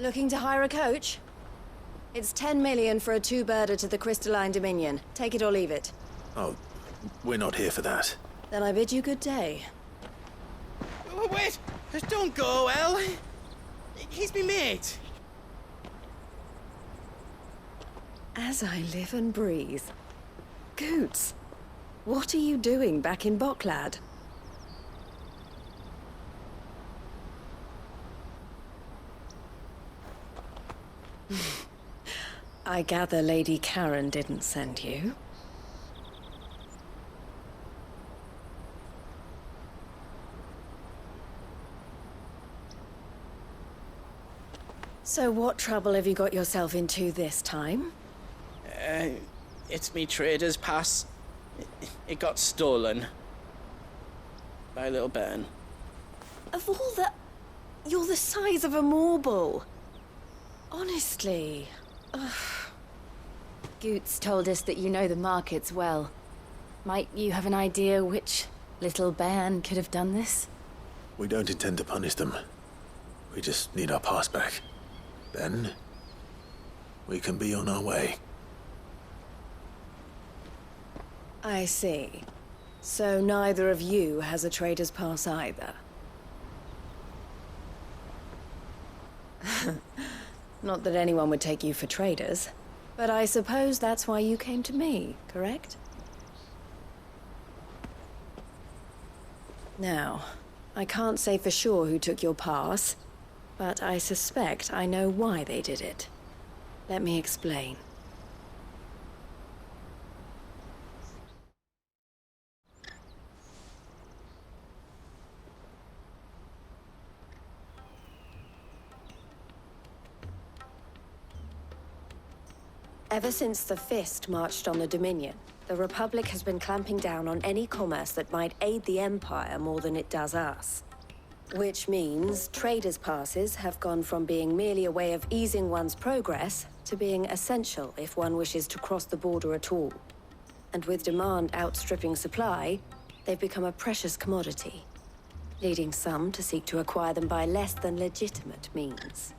Looking to hire a coach? It's 10 million for a two-birder to the Crystalline Dominion. Take it or leave it. Oh, we're not here for that. Then I bid you good day. Oh, wait! Don't go, El. He's me mate. As I live and breathe. Goots, what are you doing back in Bocklad? I gather Lady Karen didn't send you. So what trouble have you got yourself into this time? It's me trader's pass. It got stolen. By little Ben. Of all the... You're the size of a marble. Honestly. Ugh. Goots told us that you know the markets well. Might you have an idea which little bairn could have done this? We don't intend to punish them. We just need our pass back. Then, we can be on our way. I see. So neither of you has a trader's pass either. Not that anyone would take you for traders, but I suppose that's why you came to me, correct? Now, I can't say for sure who took your pass, but I suspect I know why they did it. Let me explain. Ever since the Fist marched on the Dominion, the Republic has been clamping down on any commerce that might aid the Empire more than it does us. Which means traders' passes have gone from being merely a way of easing one's progress to being essential if one wishes to cross the border at all. And with demand outstripping supply, they've become a precious commodity, leading some to seek to acquire them by less than legitimate means.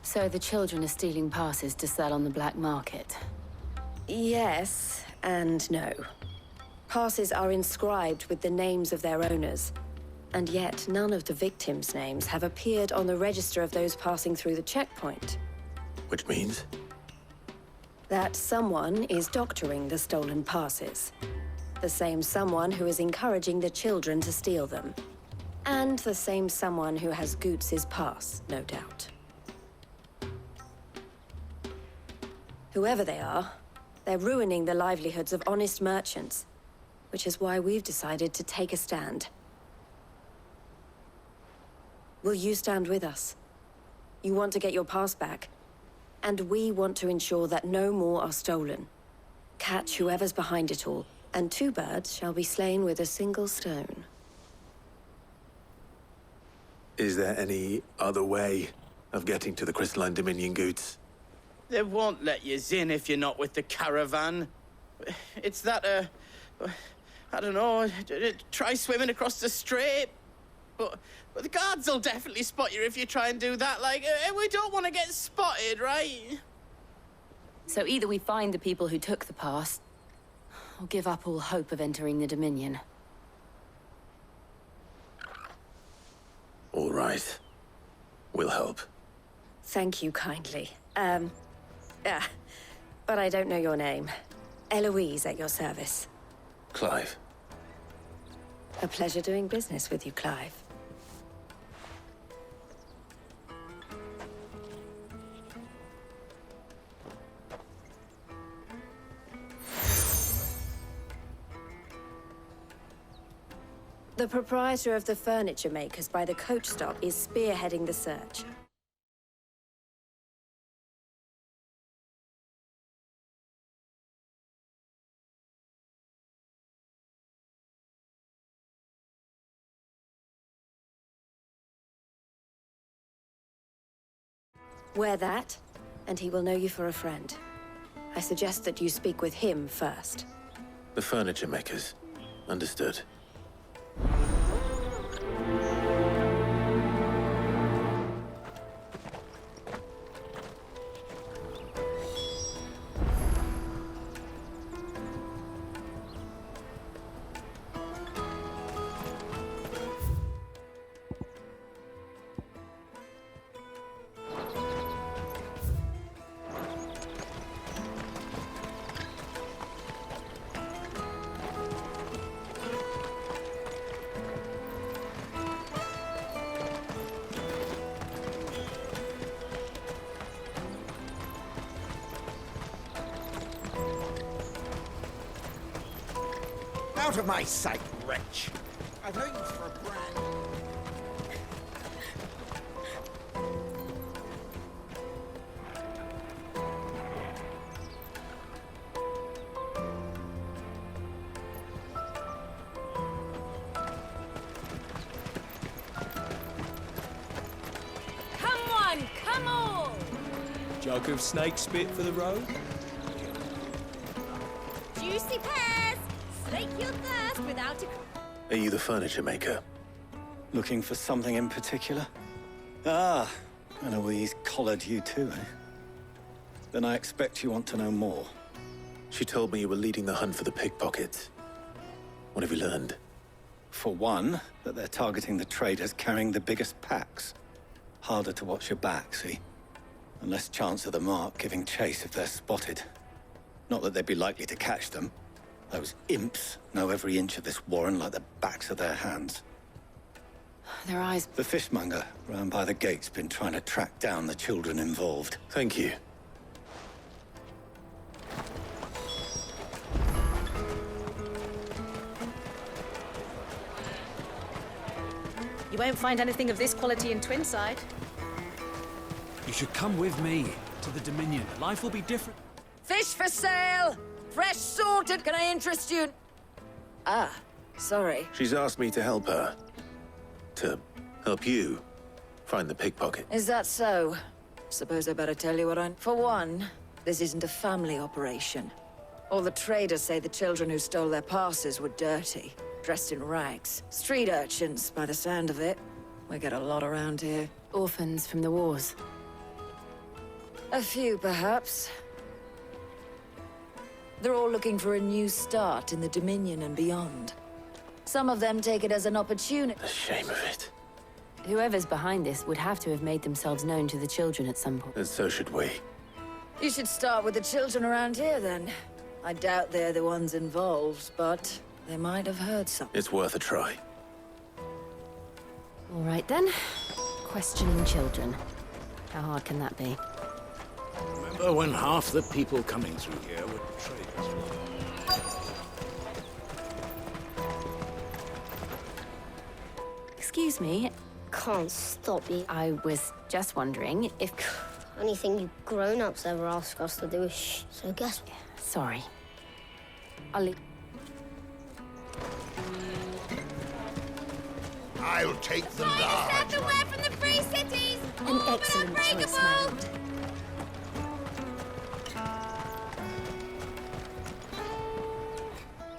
So the children are stealing passes to sell on the black market? Yes and no. Passes are inscribed with the names of their owners, and yet none of the victims' names have appeared on the register of those passing through the checkpoint. Which means? That someone is doctoring the stolen passes. The same someone who is encouraging the children to steal them. And the same someone who has Goots' pass, no doubt. Whoever they are, they're ruining the livelihoods of honest merchants, which is why we've decided to take a stand. Will you stand with us? You want to get your pass back, and we want to ensure that no more are stolen. Catch whoever's behind it all, and two birds shall be slain with a single stone. Is there any other way of getting to the Crystalline Dominion, Goots? They won't let you in if you're not with the caravan. It's that, I don't know, try swimming across the strait. But the guards will definitely spot you if you try and do that. Like, we don't want to get spotted, right? So either we find the people who took the pass, or give up all hope of entering the Dominion. All right. We'll help. Thank you kindly. But I don't know your name. Eloise at your service. Clive. A pleasure doing business with you, Clive. The proprietor of the furniture makers by the coach stop is spearheading the search. Wear that, and he will know you for a friend. I suggest that you speak with him first. The furniture makers. Understood. out of my sight, wretch! I've no use for a brand. Come on, come on! Jug of snake spit for the road? Juicy pears! Slake your thirst without a... Are you the furniture maker? Looking for something in particular? Ah, and Eloise collared you too, eh? Then I expect you want to know more. She told me you were leading the hunt for the pickpockets. What have you learned? For one, that they're targeting the traders carrying the biggest packs. Harder to watch your back, see? And less chance of the mark giving chase if they're spotted. Not that they'd be likely to catch them. Those imps know every inch of this warren like the backs of their hands. Their eyes... The fishmonger round by the gate's been trying to track down the children involved. Thank you. You won't find anything of this quality in Twinside. You should come with me to the Dominion. Life will be different. Fish for sale! Fresh sorted, can I interest you? Ah, sorry. She's asked me to help her. To help you find the pickpocket. Is that so? Suppose I better tell you what I'm... For one, this isn't a family operation. All the traders say the children who stole their passes were dirty, dressed in rags. Street urchins, by the sound of it. We get a lot around here. Orphans from the wars. A few, perhaps. They're all looking for a new start in the Dominion and beyond. Some of them take it as an opportunity. The shame of it. Whoever's behind this would have to have made themselves known to the children at some point. And so should we. You should start with the children around here, then. I doubt they're the ones involved, but they might have heard something. It's worth a try. All right, then. Questioning children. How hard can that be? Remember when half the people coming through here were traders? Excuse me, Can't stop you. I was just wondering if... Anything you grown-ups ever ask us to do is shh. So guess what? Sorry. I'll leave... I'll take the large one. from the free cities! An excellent choice, my lord.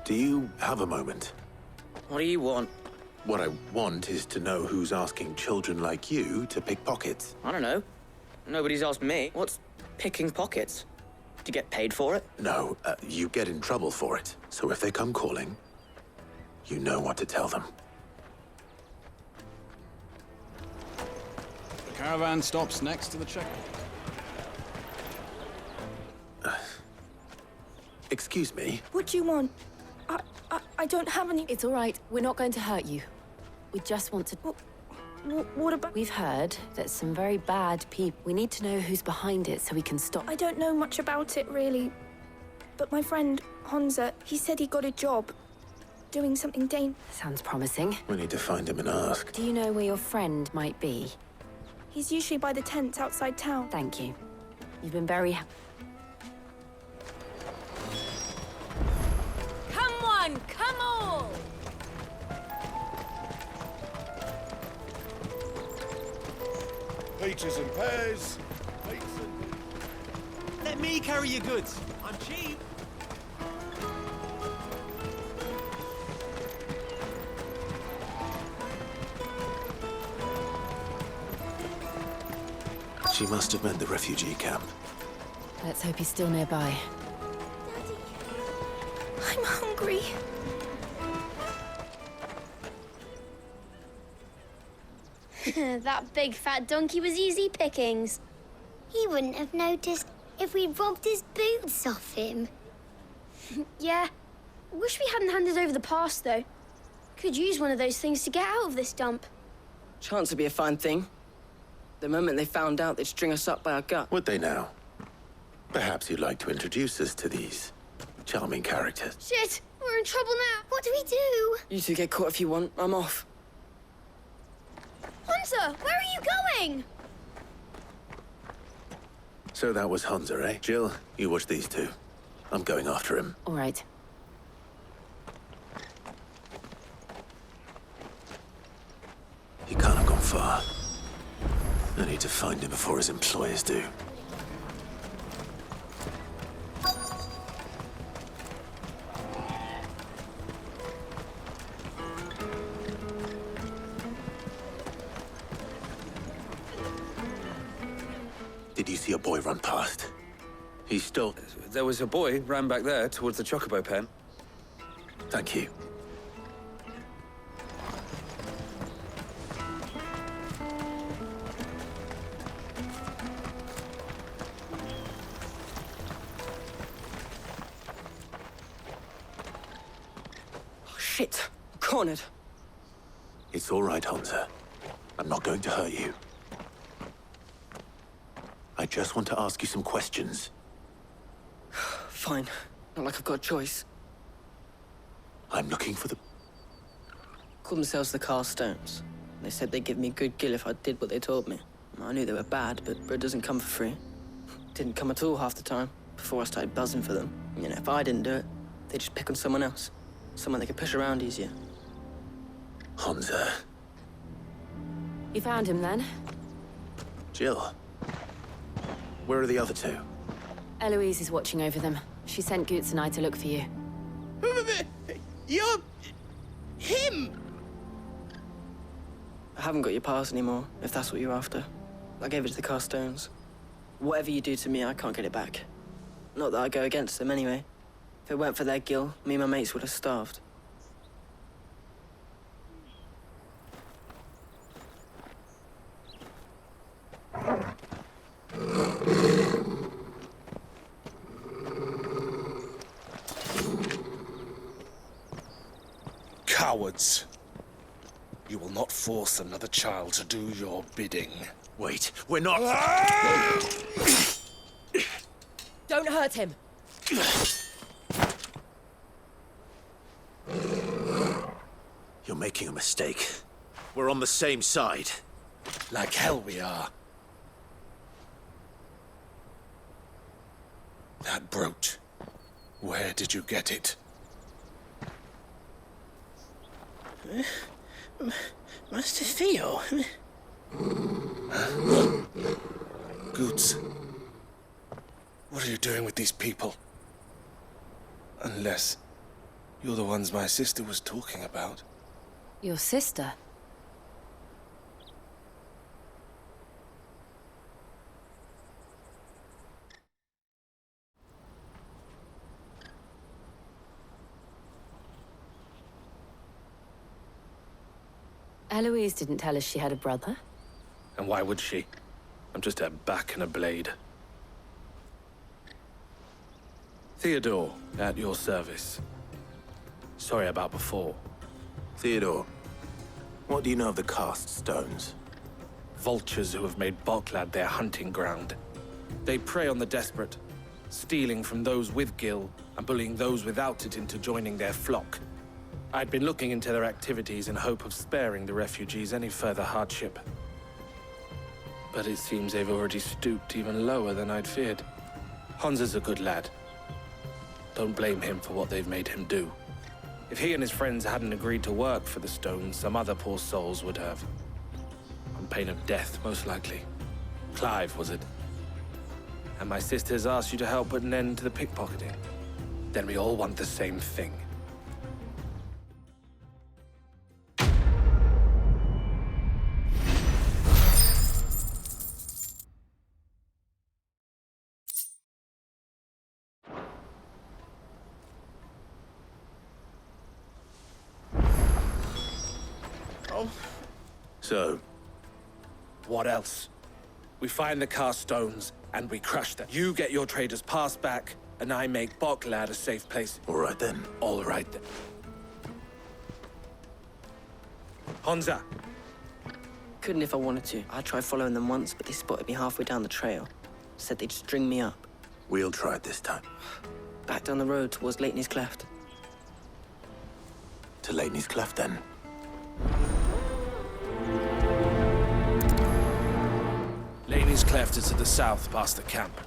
Do you have a moment? What do you want? What I want is to know who's asking children like you to pick pockets. I don't know. Nobody's asked me. What's picking pockets? Do you get paid for it? No, you get in trouble for it. So if they come calling, you know what to tell them. The caravan stops next to the checkpoint. Excuse me? What do you want? I don't have any... It's all right. We're not going to hurt you. We just want to... What about... We've heard that some very bad people... We need to know who's behind it so we can stop... I don't know much about it, really. But my friend, Honza, he said he got a job. Doing something Sounds promising. We need to find him and ask. Do you know where your friend might be? He's usually by the tents outside town. Thank you. You've been very... Come on! Come on! Peaches and pears. Let me carry your goods. I'm cheap. She must have meant the refugee camp. Let's hope he's still nearby. Daddy, I'm hungry. That big fat donkey was easy pickings. He wouldn't have noticed if we'd robbed his boots off him. Yeah. Wish we hadn't handed over the pass, though. Could use one of those things to get out of this dump. Chance would be a fine thing. The moment they found out, they'd string us up by our gut. Would they now? Perhaps you'd like to introduce us to these charming characters. Shit! We're in trouble now. What do we do? You two get caught if you want. I'm off. Hunter, where are you going? So that was Hunter, eh? Jill, you watch these two. I'm going after him. All right. He can't have gone far. I need to find him before his employers do. Did you see a boy run past? He stole... There was a boy ran back there towards the chocobo pen. Thank you. Oh, shit. Cornered. It's all right, Hunter. I'm not going to hurt you. I just want to ask you some questions. Fine. Not like I've got a choice. I'm looking for the... Called themselves the Carstones. They said they'd give me good gill if I did what they told me. I knew they were bad, but bread doesn't come for free. Didn't come at all half the time, before I started buzzing for them. You know, if I didn't do it, they'd just pick on someone else. Someone they could push around easier. Hunter. You found him then? Jill. Where are the other two? Eloise is watching over them. She sent Goots and I to look for you. You're... him! I haven't got your pass anymore, if that's what you're after. I gave it to the Carstones. Whatever you do to me, I can't get it back. Not that I go against them anyway. If it weren't for their gill, me and my mates would have starved. Cowards. You will not force another child to do your bidding. Wait, we're not... Don't hurt him! You're making a mistake. We're on the same side. Like hell we are. That brooch. Where did you get it? Master Theo. Goots. What are you doing with these people? Unless you're the ones my sister was talking about. Your sister? Eloise didn't tell us she had a brother. And why would she? I'm just her back and a blade. Theodore, at your service. Sorry about before. Theodore, what do you know of the cast stones? Vultures who have made Boklad their hunting ground. They prey on the desperate, stealing from those with gill and bullying those without it into joining their flock. I'd been looking into their activities in hope of sparing the refugees any further hardship. But it seems they've already stooped even lower than I'd feared. Hansa's a good lad. Don't blame him for what they've made him do. If he and his friends hadn't agreed to work for the stones, some other poor souls would have. On pain of death, most likely. Clive, was it? And my sisters asked you to help put an end to the pickpocketing. Then we all want the same thing. So? What else? We find the cast stones, and we crush them. You get your trader's pass back, and I make Boklad a safe place. All right then. All right then. Hansa! Couldn't if I wanted to. I tried following them once, but they spotted me halfway down the trail. Said they'd string me up. We'll try it this time. Back down the road towards Leighton's Cleft. To Laney's Cleft, then. Laney's Cleft is to the south, past the camp.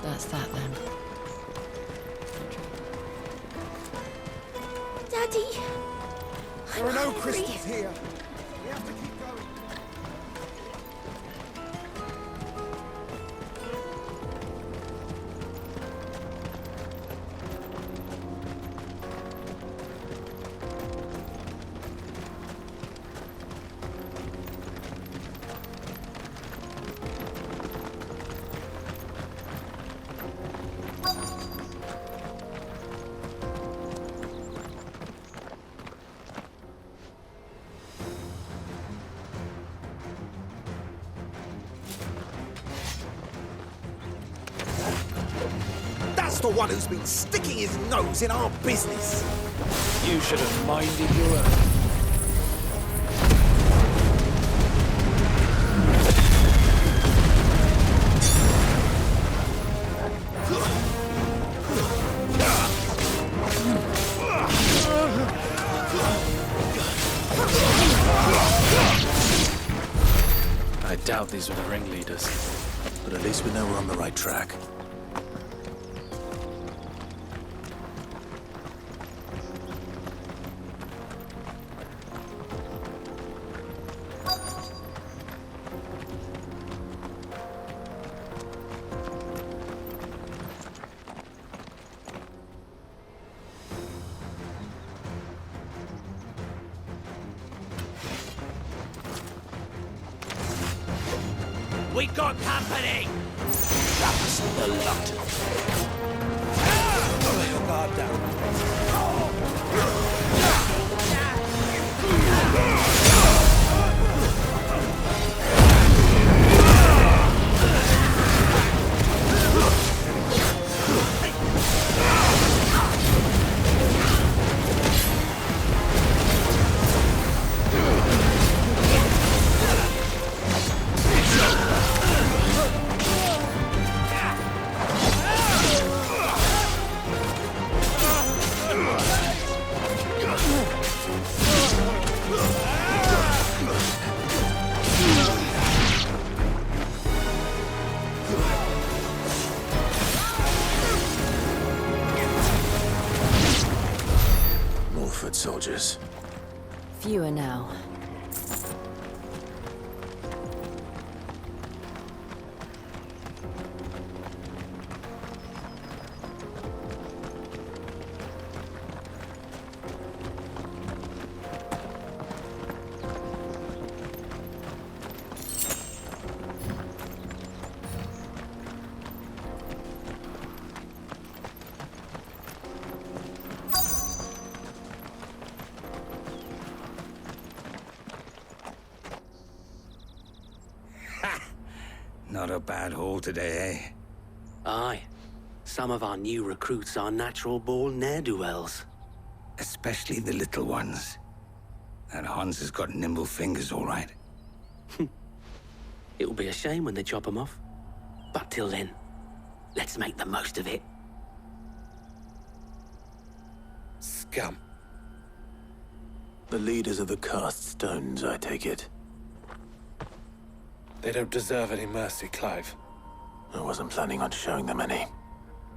That's that, then. Daddy! There are no hungry. crystals here. We have to keep going. That's the one who's been sticking his nose in our business. You should have minded your own. I doubt these were the ringleaders. But at least we know we're on the right track. We got company! That was the lot. Put your guard down. Soldiers. Fewer now. Not a bad haul today, eh? Aye. Some of our new recruits are natural-born ne'er-do-wells. Especially the little ones. That Hans has got nimble fingers, all right. It'll be a shame when they chop 'em off. But till then, let's make the most of it. Scum. The leaders of the cast stones, I take it. They don't deserve any mercy, Clive. I wasn't planning on showing them any.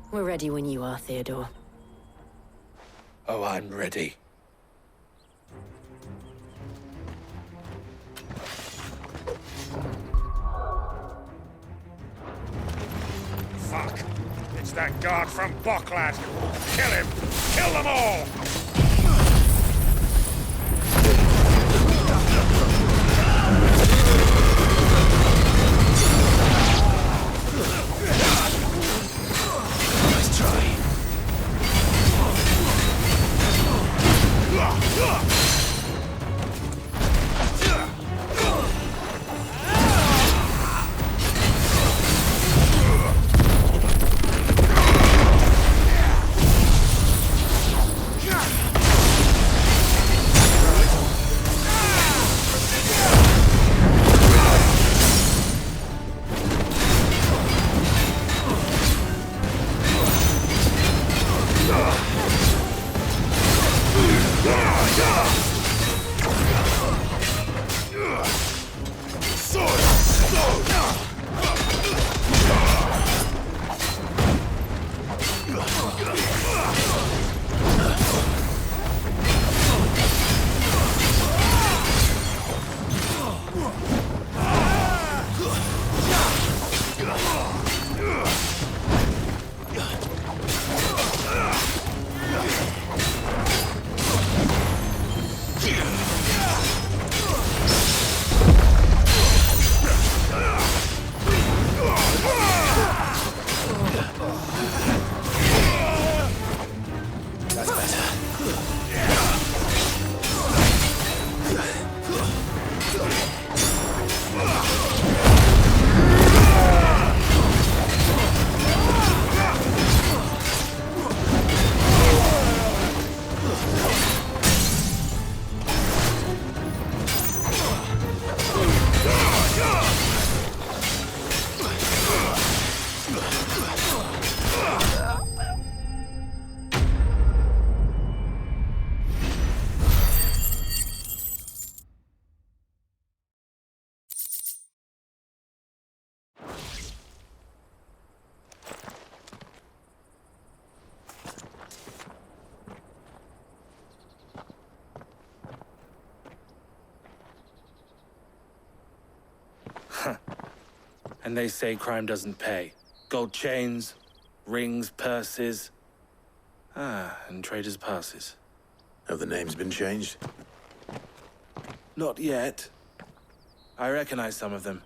We're ready when you are, Theodore. Oh, I'm ready. Fuck! It's that guard from Bocklad! Kill him! Kill them all! Nice try. And they say crime doesn't pay. Gold chains, rings, purses. And traders' passes. Have the names been changed? Not yet. I recognize some of them.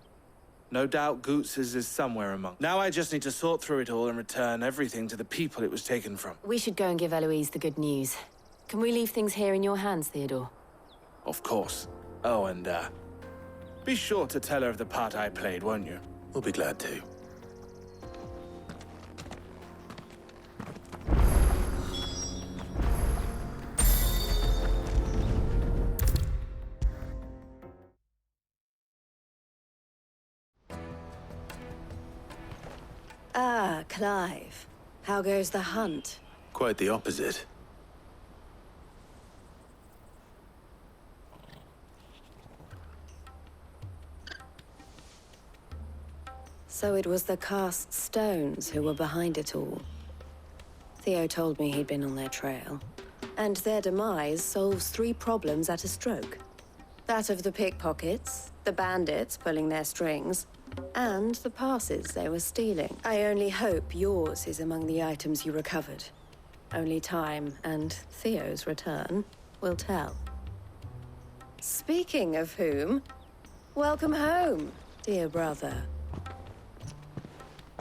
No doubt Goots's is somewhere among. Now I just need to sort through it all and return everything to the people it was taken from. We should go and give Eloise the good news. Can we leave things here in your hands, Theodore? Of course. Oh, and, be sure to tell her of the part I played, won't you? We'll be glad to. Ah, Clive. How goes the hunt? Quite the opposite. So it was the cast stones who were behind it all. Theo told me he'd been on their trail. And their demise solves 3 problems at a stroke. That of the pickpockets, the bandits pulling their strings, and the passes they were stealing. I only hope yours is among the items you recovered. Only time and Theo's return will tell. Speaking of whom, welcome home, dear brother.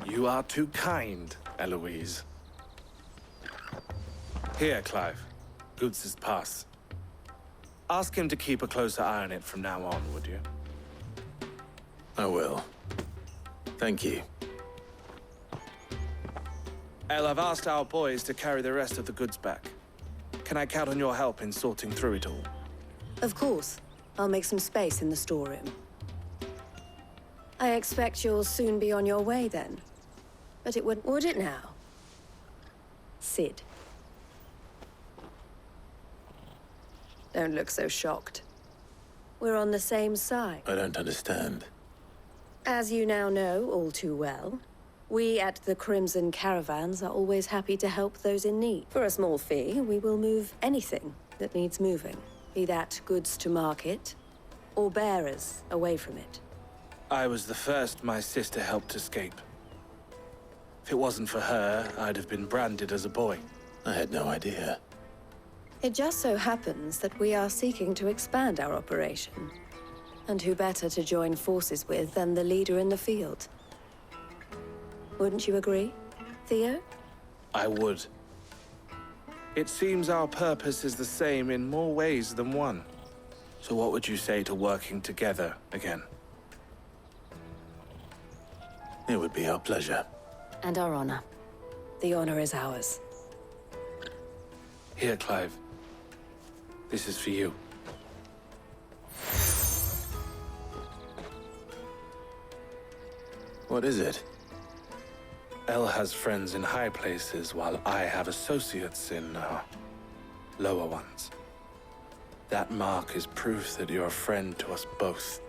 You are too kind, Eloise. Here, Clive. Goots's pass. Ask him to keep a closer eye on it from now on, would you? I will. Thank you. El, I've asked our boys to carry the rest of the goods back. Can I count on your help in sorting through it all? Of course. I'll make some space in the storeroom. I expect you'll soon be on your way then. But it would it now? Sid. Don't look so shocked. We're on the same side. I don't understand. As you now know all too well, we at the Crimson Caravans are always happy to help those in need. For a small fee, we will move anything that needs moving. Be that goods to market, or bearers away from it. I was the first my sister helped escape. If it wasn't for her, I'd have been branded as a boy. I had no idea. It just so happens that we are seeking to expand our operation. And who better to join forces with than the leader in the field? Wouldn't you agree, Theo? I would. It seems our purpose is the same in more ways than one. So what would you say to working together again? It would be our pleasure. And our honor. The honor is ours. Here, Clive. This is for you. What is it? El has friends in high places, while I have associates in, lower ones. That mark is proof that you're a friend to us both.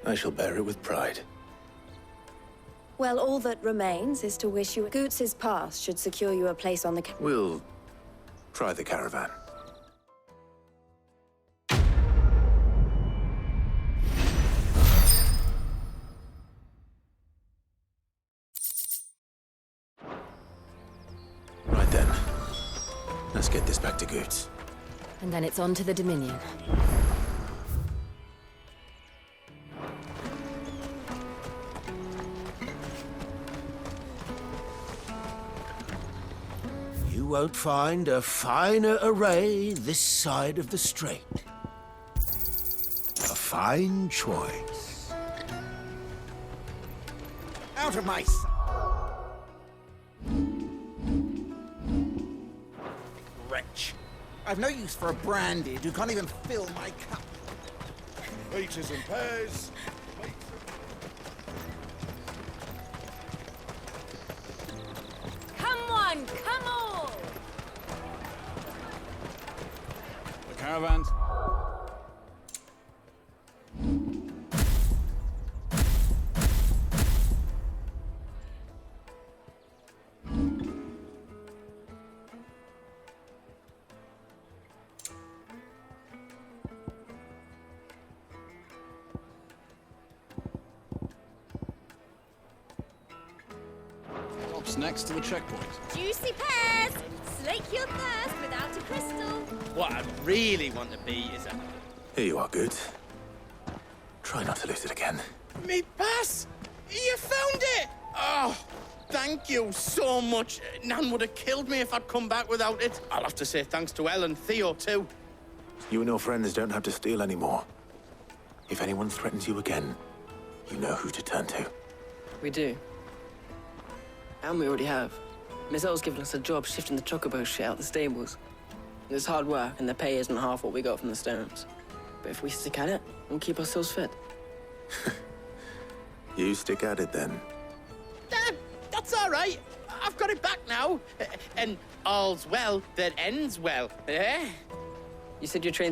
I shall bear it with pride. Well, all that remains is to wish you Goots's pass should secure you a place on the We'll try the caravan. Right then. Let's get this back to Goots. And then it's on to the Dominion. You won't find a finer array this side of the strait. A fine choice. Out of my sight! Wretch. I've no use for a brandy who can't even fill my cup. Peaches and pears. Come on, come on! The caravans. next to the checkpoint. Juicy pears! Slake your thirst without a crystal. What I really want to be is a... Here you are, Goots. Try not to lose it again. Me pass! You found it! Oh, thank you so much. Nan would have killed me if I'd come back without it. I'll have to say thanks to Elle and Theo, too. You and your friends don't have to steal anymore. If anyone threatens you again, you know who to turn to. We do. And we already have. Miss L's given us a job shifting the chocobo shit out the stables. It's hard work, and the pay isn't half what we got from the stones. But if we stick at it, we'll keep ourselves fit. You stick at it, then. That's all right. I've got it back now. And all's well that ends well, eh? You said you're trained